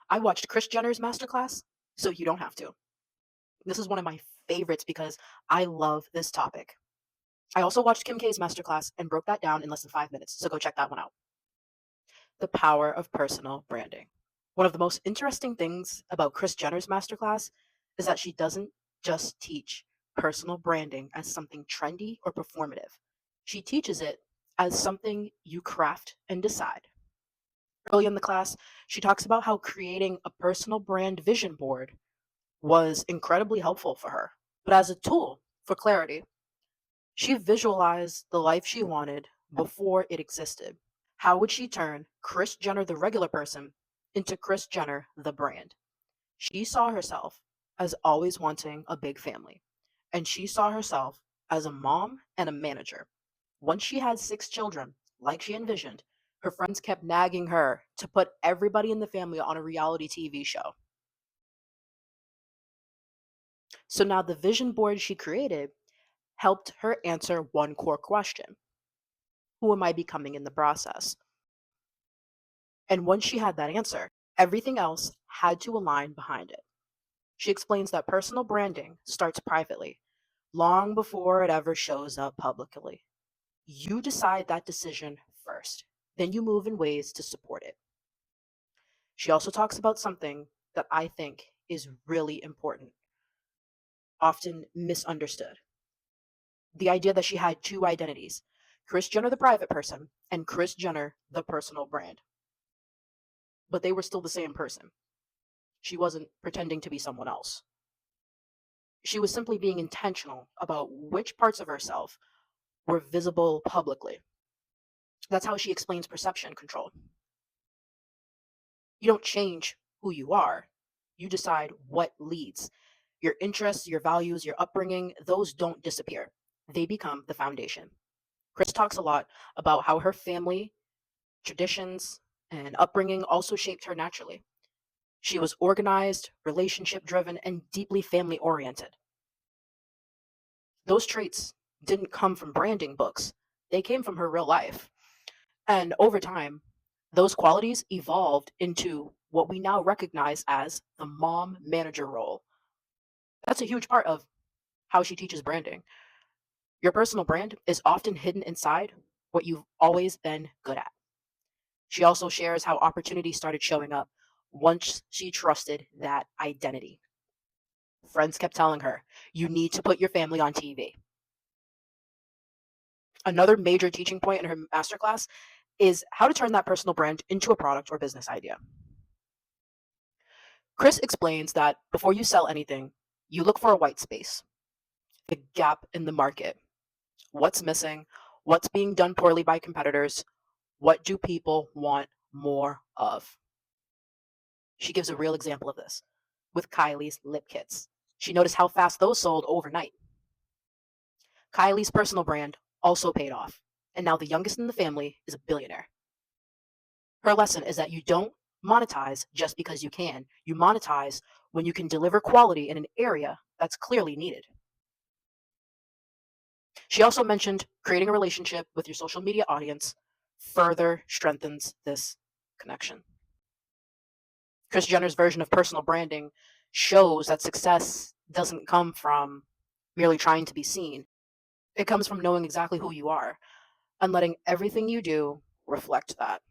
I watched Kris Jenner's Masterclass, so you don't have to. This is one of my favorites because I love this topic. I also watched Kim K's Masterclass and broke that down in less than 5 minutes, so go check that one out. The power of personal branding. One of the most interesting things about Kris Jenner's Masterclass is that she doesn't just teach personal branding as something trendy or performative. She teaches it as something you craft and decide. Early in the class, she talks about how creating a personal brand vision board was incredibly helpful for her. But as a tool for clarity, she visualized the life she wanted before it existed. How would she turn Kris Jenner, the regular person, into Kris Jenner, the brand? She saw herself as always wanting a big family, and she saw herself as a mom and a manager. Once she had 6 children, like she envisioned, her friends kept nagging her to put everybody in the family on a reality TV show. So now the vision board she created helped her answer one core question: who am I becoming in the process? And once she had that answer, everything else had to align behind it. She explains that personal branding starts privately, long before it ever shows up publicly. You decide that decision first, then you move in ways to support it. She also talks about something that I think is really important, often misunderstood: the idea that she had two identities: Kris Jenner, the private person, and Kris Jenner, the personal brand. But they were still the same person. She wasn't pretending to be someone else. She was simply being intentional about which parts of herself were visible publicly. That's how she explains perception control. You don't change who you are, you decide what leads. Your interests, your values, your upbringing, those don't disappear. They become the foundation. Kris talks a lot about how her family, traditions, and upbringing also shaped her naturally. She was organized, relationship driven, and deeply family oriented. Those traits didn't come from branding books, they came from her real life. And over time, those qualities evolved into what we now recognize as the mom manager role. That's a huge part of how she teaches branding. Your personal brand is often hidden inside what you've always been good at. She also shares how opportunity started showing up once she trusted that identity. Friends kept telling her, you need to put your family on TV. Another major teaching point in her masterclass is how to turn that personal brand into a product or business idea. Kris explains that before you sell anything, you look for a white space, the gap in the market. What's missing? What's being done poorly by competitors? What do people want more of? She gives a real example of this with Kylie's lip kits. She noticed how fast those sold overnight. Kylie's personal brand also paid off, and now the youngest in the family is a billionaire. Her lesson is that you don't monetize just because you can. You monetize when you can deliver quality in an area that's clearly needed. She also mentioned creating a relationship with your social media audience further strengthens this connection. Kris Jenner's version of personal branding shows that success doesn't come from merely trying to be seen. It comes from knowing exactly who you are and letting everything you do reflect that.